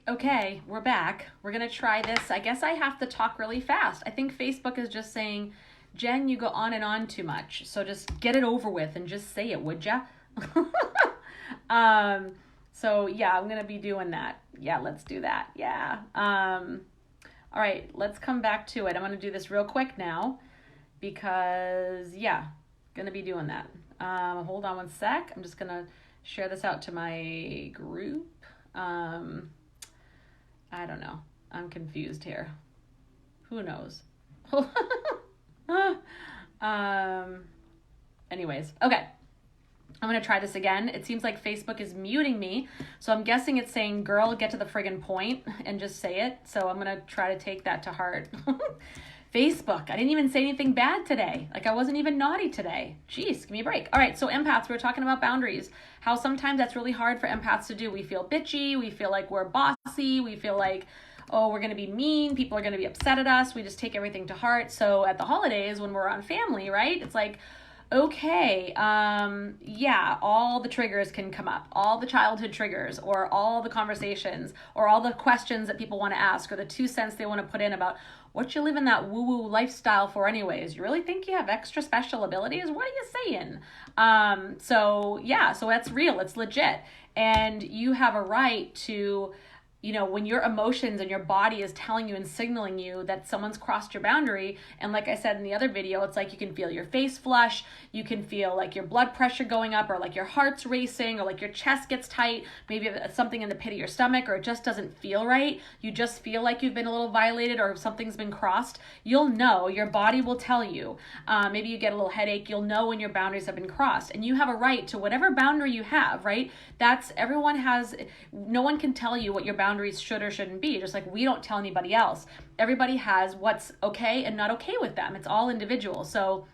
Okay, we're back. We're going to try this. I guess I have to talk really fast. I think Facebook is just saying, Jen, you go on and on too much. So just get it over with and just say it, would ya? um, so yeah, I'm going to be doing that. Yeah, let's do that. Yeah. All right, let's come back to it. I'm going to do this real quick now because, yeah, going to be doing that. Hold on one sec. I'm just going to share this out to my group. I don't know. I'm confused here. Who knows? Anyways, okay. I'm going to try this again. It seems like Facebook is muting me. So I'm guessing it's saying, girl, get to the friggin' point and just say it. So I'm going to try to take that to heart. Facebook, I didn't even say anything bad today. Like I wasn't even naughty today. Jeez, give me a break. All right, so empaths, we're talking about boundaries. How sometimes that's really hard for empaths to do. We feel bitchy. We feel like we're bossy. We feel like, oh, we're going to be mean. People are going to be upset at us. We just take everything to heart. So at the holidays when we're on family, right? It's like, okay, yeah, all the triggers can come up, all the childhood triggers, or all the conversations, or all the questions that people want to ask, or the 2 cents they want to put in about what you live in that woo-woo lifestyle for anyways. You really think you have extra special abilities? What are you saying? So yeah, so that's real, it's legit. And you have a right to, you know, when your emotions and your body is telling you and signaling you that someone's crossed your boundary, and like I said in the other video, it's like you can feel your face flush, you can feel like your blood pressure going up, or like your heart's racing, or like your chest gets tight, maybe something in the pit of your stomach, or it just doesn't feel right, you just feel like you've been a little violated or something's been crossed, you'll know, your body will tell you. Maybe you get a little headache, you'll know when your boundaries have been crossed, and you have a right to whatever boundary you have, right? That's, everyone has, no one can tell you what your boundaries should or shouldn't be, just like we don't tell anybody else. Everybody has what's okay and not okay with them. It's all individual. So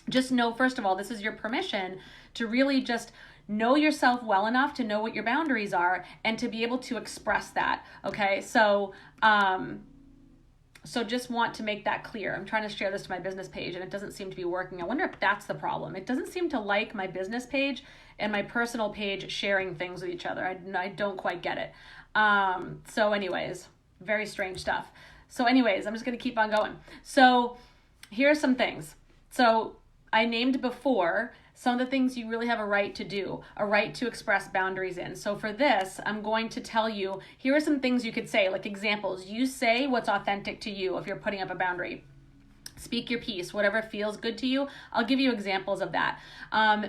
just know, first of all, this is your permission to really just know yourself well enough to know what your boundaries are and to be able to express that. Okay, so just want to make that clear. I'm trying to share this to my business page and it doesn't seem to be working. I wonder if that's the problem. It doesn't seem to like my business page and my personal page sharing things with each other. I don't quite get it. So anyways, very strange stuff. So anyways, I'm just going to keep on going. So here's some things. So I named before some of the things you really have a right to do, a right to express boundaries in. So for this, I'm going to tell you, here are some things you could say, like examples. You say what's authentic to you if you're putting up a boundary. Speak your piece, whatever feels good to you. I'll give you examples of that.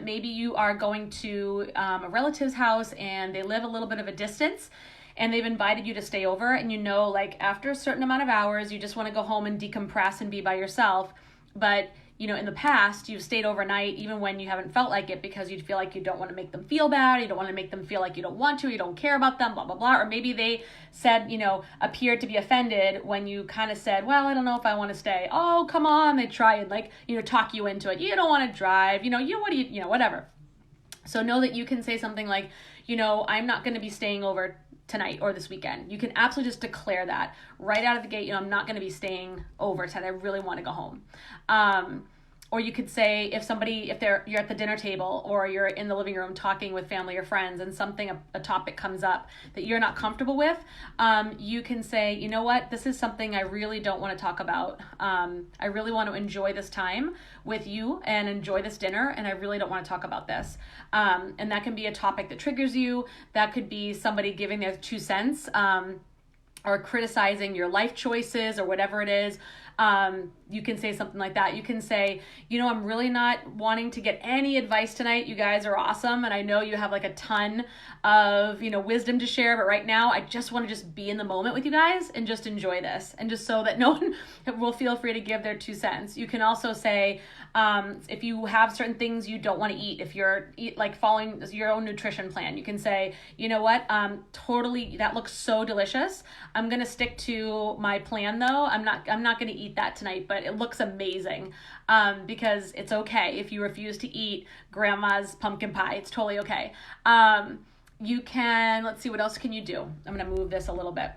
Maybe you are going to a relative's house and they live a little bit of a distance and they've invited you to stay over, and you know, like after a certain amount of hours, you just want to go home and decompress and be by yourself. But you know, in the past, you've stayed overnight even when you haven't felt like it because you feel like you don't want to make them feel bad, you don't want to make them feel like you don't want to, you don't care about them, blah, blah, blah. Or maybe they said, you know, appeared to be offended when you kind of said, well, I don't know if I want to stay. Oh, come on. They try and like, you know, talk you into it. You don't want to drive, whatever. So know that you can say something like, you know, I'm not going to be staying over tonight or this weekend. You can absolutely just declare that right out of the gate. You know, I'm not going to be staying over tonight. I really want to go home. Or you could say if you're at the dinner table or you're in the living room talking with family or friends and a topic comes up that you're not comfortable with, you can say, you know what, this is something I really don't want to talk about. I really want to enjoy this time with you and enjoy this dinner, and I really don't want to talk about this. And that can be a topic that triggers you. That could be somebody giving their 2 cents, or criticizing your life choices or whatever it is. You can say something like that. You can say, you know, I'm really not wanting to get any advice tonight. You guys are awesome. And I know you have like a ton of, you know, wisdom to share, but right now I just want to just be in the moment with you guys and just enjoy this. And just so that no one will feel free to give their 2 cents. You can also say, if you have certain things you don't want to eat, if you're following your own nutrition plan, you can say, you know what, totally, that looks so delicious. I'm going to stick to my plan though. I'm not going to eat that tonight, but it looks amazing, because it's okay if you refuse to eat grandma's pumpkin pie. It's totally okay. You can, let's see, what else can you do? I'm going to move this a little bit.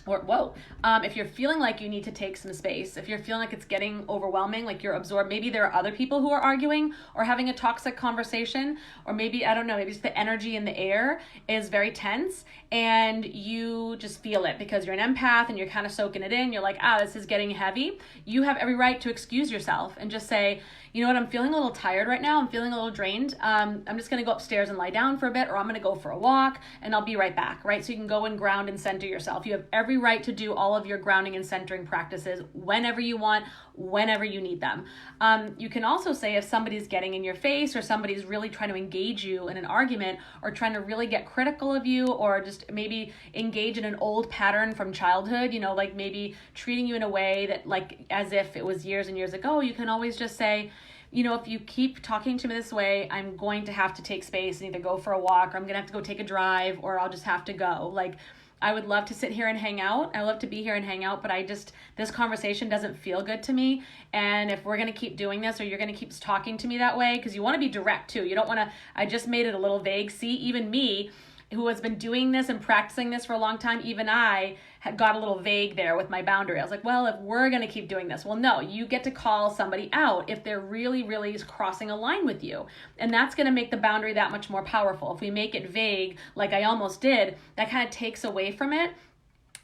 if you're feeling like you need to take some space, if you're feeling like it's getting overwhelming, like you're absorbed, maybe there are other people who are arguing or having a toxic conversation, or maybe, I don't know, maybe just the energy in the air is very tense and you just feel it because you're an empath and you're kind of soaking it in. You're like, this is getting heavy. You have every right to excuse yourself and just say, you know what, I'm feeling a little tired right now. I'm feeling a little drained. I'm just going to go upstairs and lie down for a bit, or I'm going to go for a walk and I'll be right back, right? So you can go and ground and center yourself. You have every right to do all of your grounding and centering practices whenever you want, whenever you need them. You can also say if somebody's getting in your face or somebody's really trying to engage you in an argument or trying to really get critical of you, or just maybe engage in an old pattern from childhood, like maybe treating you in a way that like as if it was years and years ago, you can always just say, if you keep talking to me this way, I'm going to have to take space and either go for a walk, or I'm going to have to go take a drive, or I'll just have to go. Like, I would love to sit here and hang out. I love to be here and hang out, but this conversation doesn't feel good to me. And if we're going to keep doing this, or you're going to keep talking to me that way, because you want to be direct too. You don't want to, I just made it a little vague. See, even me, who has been doing this and practicing this for a long time, even I had got a little vague there with my boundary. I was like, well, if we're going to keep doing this, well, no, you get to call somebody out if they're really, really crossing a line with you. And that's going to make the boundary that much more powerful. If we make it vague, like I almost did, that kind of takes away from it.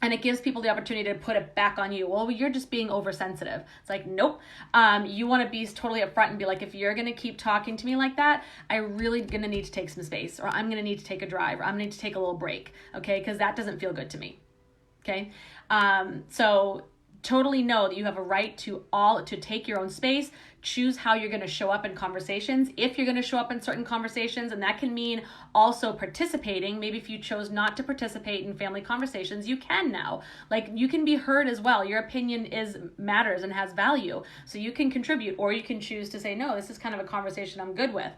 And it gives people the opportunity to put it back on you. Well, you're just being oversensitive. It's like, nope. You want to be totally upfront and be like, if you're going to keep talking to me like that, I'm really going to need to take some space, or I'm going to need to take a drive, or I'm going to need to take a little break, okay? Because that doesn't feel good to me, okay? So totally know that you have a right to take your own space, choose how you're going to show up in conversations, if you're going to show up in certain conversations, and that can mean also participating. Maybe if you chose not to participate in family conversations, you can now. Like, you can be heard as well. Your opinion matters and has value, so you can contribute, or you can choose to say, no, this is kind of a conversation I'm good with.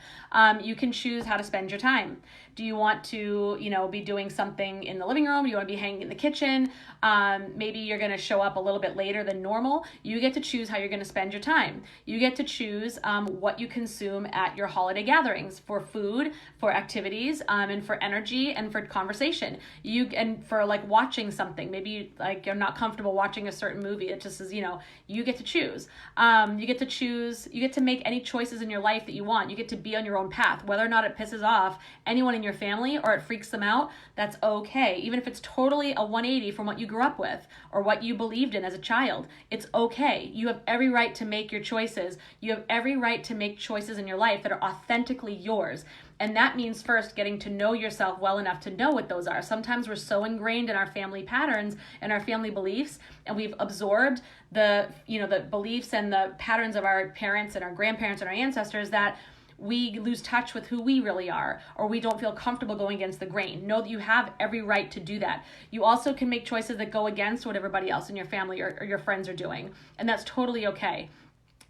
You can choose how to spend your time. Do you want to, be doing something in the living room? Do you want to be hanging in the kitchen? Maybe you're going to show up a little bit later than normal. You get to choose how you're going to spend your time. You get to choose what you consume at your holiday gatherings for food, for activities, and for energy and for conversation. And for like watching something. Maybe you're not comfortable watching a certain movie. It just is, you get to choose. You get to choose. You get to make any choices in your life that you want. You get to be on your own path. Whether or not it pisses off anyone in your family or it freaks them out, that's okay. Even if it's totally a 180 from what you grew up with or what you believed in as a child, it's okay. You have every right to make your choices. You have every right to make choices in your life that are authentically yours. And that means first getting to know yourself well enough to know what those are. Sometimes we're so ingrained in our family patterns and our family beliefs, and we've absorbed the beliefs and the patterns of our parents and our grandparents and our ancestors that we lose touch with who we really are, or we don't feel comfortable going against the grain. Know that you have every right to do that. You also can make choices that go against what everybody else in your family or your friends are doing, and that's totally okay.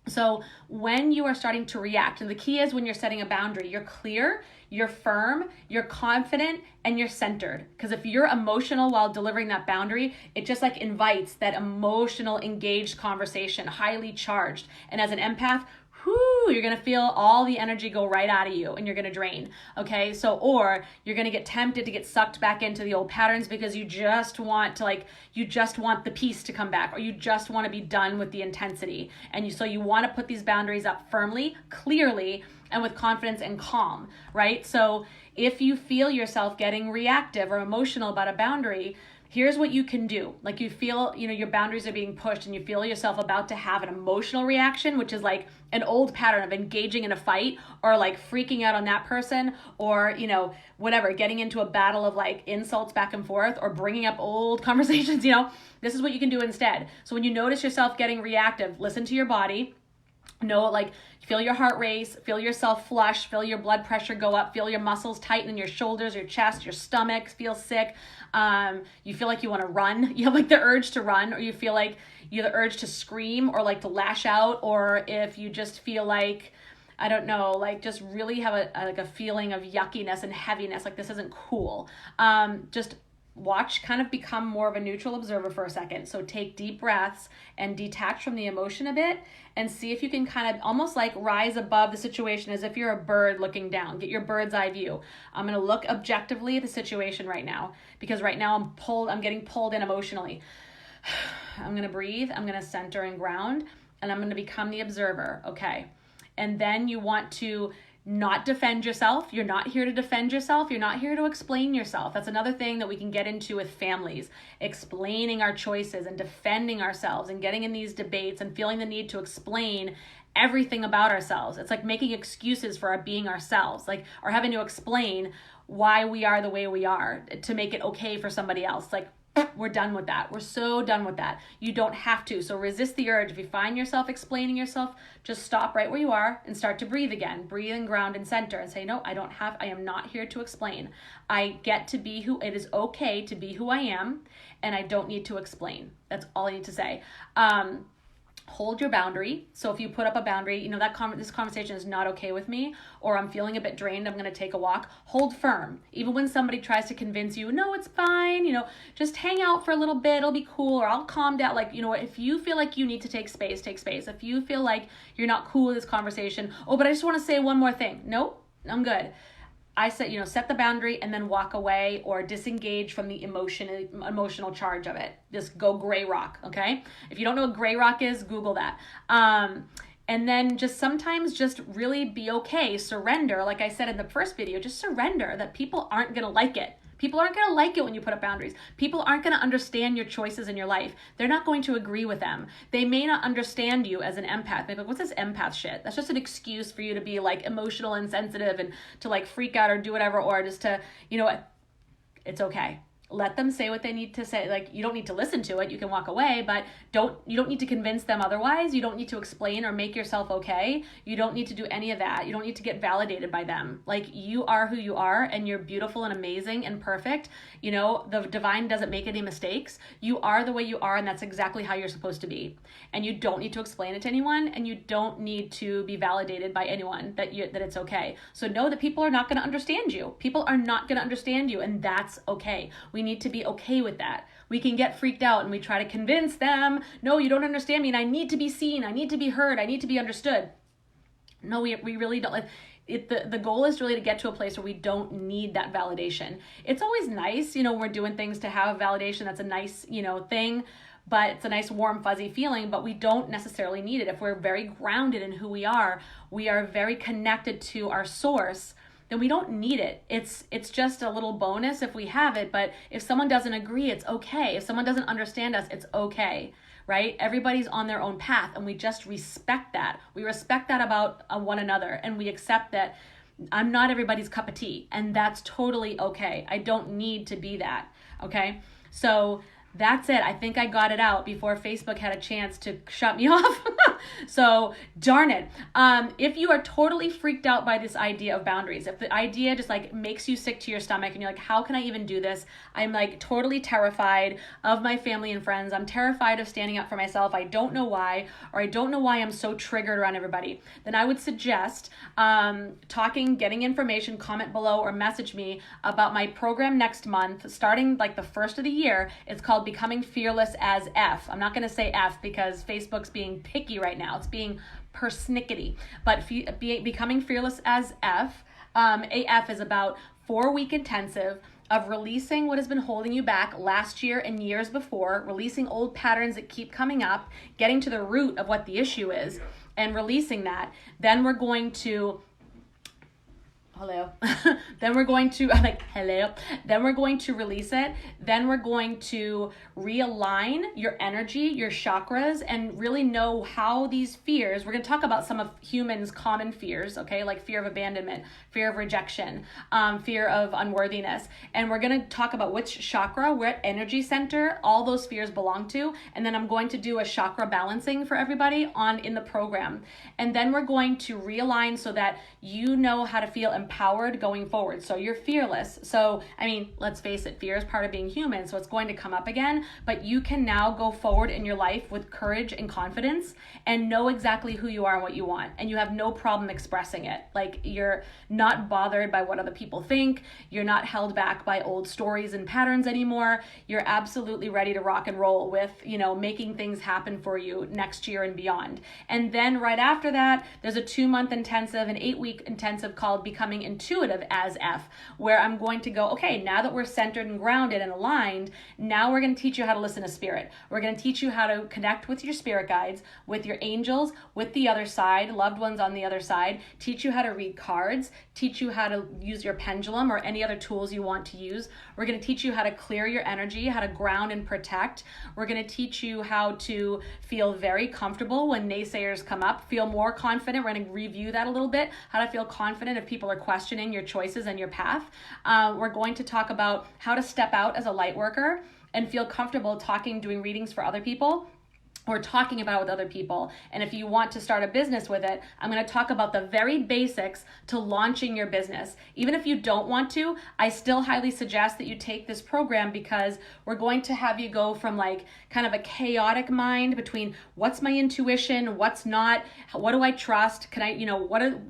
So when you are starting to react, and the key is when you're setting a boundary, you're clear, you're firm, you're confident, and you're centered. Because if you're emotional while delivering that boundary, it just like invites that emotional, engaged conversation, highly charged. And as an empath, you're going to feel all the energy go right out of you and you're going to drain. Okay. So, or you're going to get tempted to get sucked back into the old patterns because you just want the peace to come back, or you just want to be done with the intensity. And so you want to put these boundaries up firmly, clearly, and with confidence and calm, right? So if you feel yourself getting reactive or emotional about a boundary, here's what you can do. Like you feel, your boundaries are being pushed and you feel yourself about to have an emotional reaction, which is like an old pattern of engaging in a fight or like freaking out on that person or, whatever, getting into a battle of like insults back and forth or bringing up old conversations, this is what you can do instead. So when you notice yourself getting reactive, listen to your body. Feel your heart race, feel yourself flush, feel your blood pressure go up, feel your muscles tighten in your shoulders, your chest, your stomach, feel sick. You feel like you want to run. You have like the urge to run, or you feel like you have the urge to scream or like to lash out, or if you just feel like, I don't know, like just really have a feeling of yuckiness and heaviness, like this isn't cool. Just watch, kind of become more of a neutral observer for a second. So take deep breaths and detach from the emotion a bit, and see if you can kind of almost like rise above the situation as if you're a bird looking down. Get your bird's eye view. I'm going to look objectively at the situation right now, because right now I'm getting pulled in emotionally. I'm going to breathe. I'm going to center and ground, and I'm going to become the observer. Okay. And then you want to not defend yourself. You're not here to defend yourself. You're not here to explain yourself. That's another thing that we can get into with families, explaining our choices and defending ourselves and getting in these debates and feeling the need to explain everything about ourselves. It's like making excuses for our being ourselves, like, or having to explain why we are the way we are to make it okay for somebody else. Like, we're done with that. We're so done with that. You don't have to. So resist the urge. If you find yourself explaining yourself, just stop right where you are and start to breathe again. Breathe and ground and center and say, no, I am not here to explain. I get to be it is okay to be who I am, and I don't need to explain. That's all I need to say. Hold your boundary. So if you put up a boundary, this conversation is not okay with me, or I'm feeling a bit drained, I'm going to take a walk. Hold firm. Even when somebody tries to convince you, no, it's fine, just hang out for a little bit, it'll be cool, or I'll calm down. Like, if you feel like you need to take space, take space. If you feel like you're not cool with this conversation, but I just want to say one more thing. Nope, I'm good. I said, set the boundary and then walk away or disengage from the emotional charge of it. Just go gray rock, okay? If you don't know what gray rock is, Google that. And then sometimes just really be okay. Surrender, like I said in the first video, just surrender that people aren't going to like it. People aren't going to like it when you put up boundaries. People aren't going to understand your choices in your life. They're not going to agree with them. They may not understand you as an empath. They're like, what's this empath shit? That's just an excuse for you to be like emotional and sensitive and to like freak out or do whatever, or just to, it's okay. Let them say what they need to say. Like, you don't need to listen to it. You can walk away, but you don't need to convince them otherwise. You don't need to explain or make yourself okay. You don't need to do any of that. You don't need to get validated by them. Like, you are who you are, and you're beautiful and amazing and perfect. The divine doesn't make any mistakes. You are the way you are, and that's exactly how you're supposed to be. And you don't need to explain it to anyone, and you don't need to be validated by anyone that it's okay. So know that people are not going to understand you. People are not going to understand you, and that's okay. We need to be okay with that. We can get freaked out and we try to convince them, no, you don't understand me, and I need to be seen, I need to be heard, I need to be understood. No, we really don't. The goal is really to get to a place where we don't need that validation. It's always nice, when we're doing things, to have validation. That's a nice, thing, but it's a nice warm fuzzy feeling, but we don't necessarily need it. If we're very grounded in who we are very connected to our source, then we don't need it. It's just a little bonus if we have it, but if someone doesn't agree, it's okay. If someone doesn't understand us, it's okay, right? Everybody's on their own path, and we just respect that. We respect that about one another, and we accept that I'm not everybody's cup of tea, and that's totally okay. I don't need to be that, okay? So that's it. I think I got it out before Facebook had a chance to shut me off. So darn it. If you are totally freaked out by this idea of boundaries, if the idea just like makes you sick to your stomach and you're like, how can I even do this? I'm like totally terrified of my family and friends. I'm terrified of standing up for myself. I don't know why, or I don't know why I'm so triggered around everybody. Then I would suggest getting information, comment below or message me about my program next month, starting like the first of the year. It's called Becoming Fearless as F. I'm not going to say F because Facebook's being picky right now. It's being persnickety. But Becoming Fearless as F, AF is about 4-week intensive of releasing what has been holding you back last year and years before, releasing old patterns that keep coming up, getting to the root of what the issue is, and releasing that. Then we're going to then we're going to release it. Then we're going to realign your energy, your chakras, and really know how these fears, we're going to talk about some of humans' common fears, okay, like fear of abandonment, fear of rejection, fear of unworthiness. And we're going to talk about which chakra, what energy center all those fears belong to. And then I'm going to do a chakra balancing for everybody in the program. And then we're going to realign so that you know how to feel empowered empowered going forward. So you're fearless. So, I mean, let's face it, fear is part of being human. So it's going to come up again, but you can now go forward in your life with courage and confidence and know exactly who you are and what you want. And you have no problem expressing it. Like, you're not bothered by what other people think. You're not held back by old stories and patterns anymore. You're absolutely ready to rock and roll with, making things happen for you next year and beyond. And then right after that, there's a 2-month intensive, an 8-week intensive called Becoming Intuitive as F, where I'm going to go, okay, now that we're centered and grounded and aligned, now we're going to teach you how to listen to spirit. We're going to teach you how to connect with your spirit guides, with your angels, with the other side, loved ones on the other side, teach you how to read cards, teach you how to use your pendulum or any other tools you want to use. We're going to teach you how to clear your energy, how to ground and protect. We're going to teach you how to feel very comfortable when naysayers come up, feel more confident. We're going to review that a little bit, how to feel confident if people are questioning your choices and your path. We're going to talk about how to step out as a light worker and feel comfortable doing readings for other people, or talking about it with other people. And if you want to start a business with it, I'm going to talk about the very basics to launching your business. Even if you don't want to, I still highly suggest that you take this program, because we're going to have you go from like kind of a chaotic mind between what's my intuition, what's not, what do I trust, can I,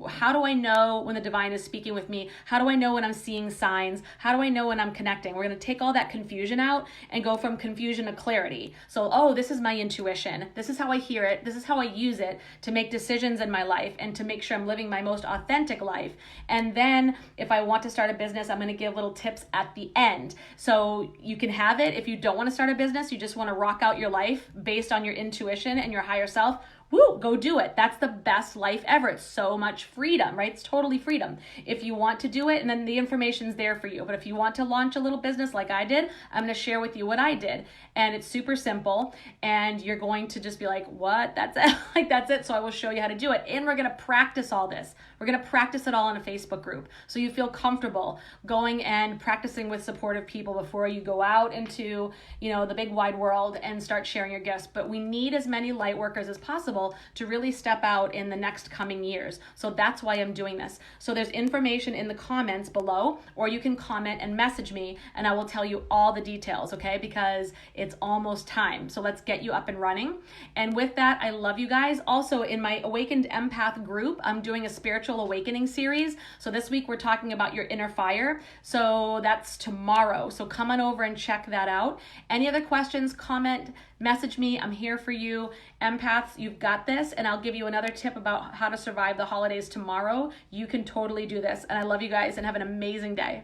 how do I know when the divine is speaking with me? How do I know when I'm seeing signs? How do I know when I'm connecting? We're going to take all that confusion out and go from confusion to clarity. So, oh, this is my intuition. This is how I hear it. This is how I use it to make decisions in my life and to make sure I'm living my most authentic life. And then if I want to start a business, I'm going to give little tips at the end. So you can have it. If you don't want to start a business, you just want to rock out your life based on your intuition and your higher self, woo, go do it. That's the best life ever. It's so much freedom, right? It's totally freedom. If you want to do it, and then the information's there for you. But if you want to launch a little business like I did, I'm going to share with you what I did. And it's super simple. And you're going to just be like, what? That's it? Like, that's it. So I will show you how to do it. And we're going to practice all this. We're going to practice it all in a Facebook group. So you feel comfortable going and practicing with supportive people before you go out into, the big wide world and start sharing your gifts. But we need as many light workers as possible to really step out in the next coming years. So that's why I'm doing this. So there's information in the comments below, or you can comment and message me and I will tell you all the details, okay? Because it's almost time. So let's get you up and running. And with that, I love you guys. Also, in my Awakened Empath group, I'm doing a spiritual awakening series. So this week we're talking about your inner fire. So that's tomorrow. So come on over and check that out. Any other questions, comment, message me. I'm here for you. Empaths, you've got this. And I'll give you another tip about how to survive the holidays tomorrow. You can totally do this. And I love you guys and have an amazing day.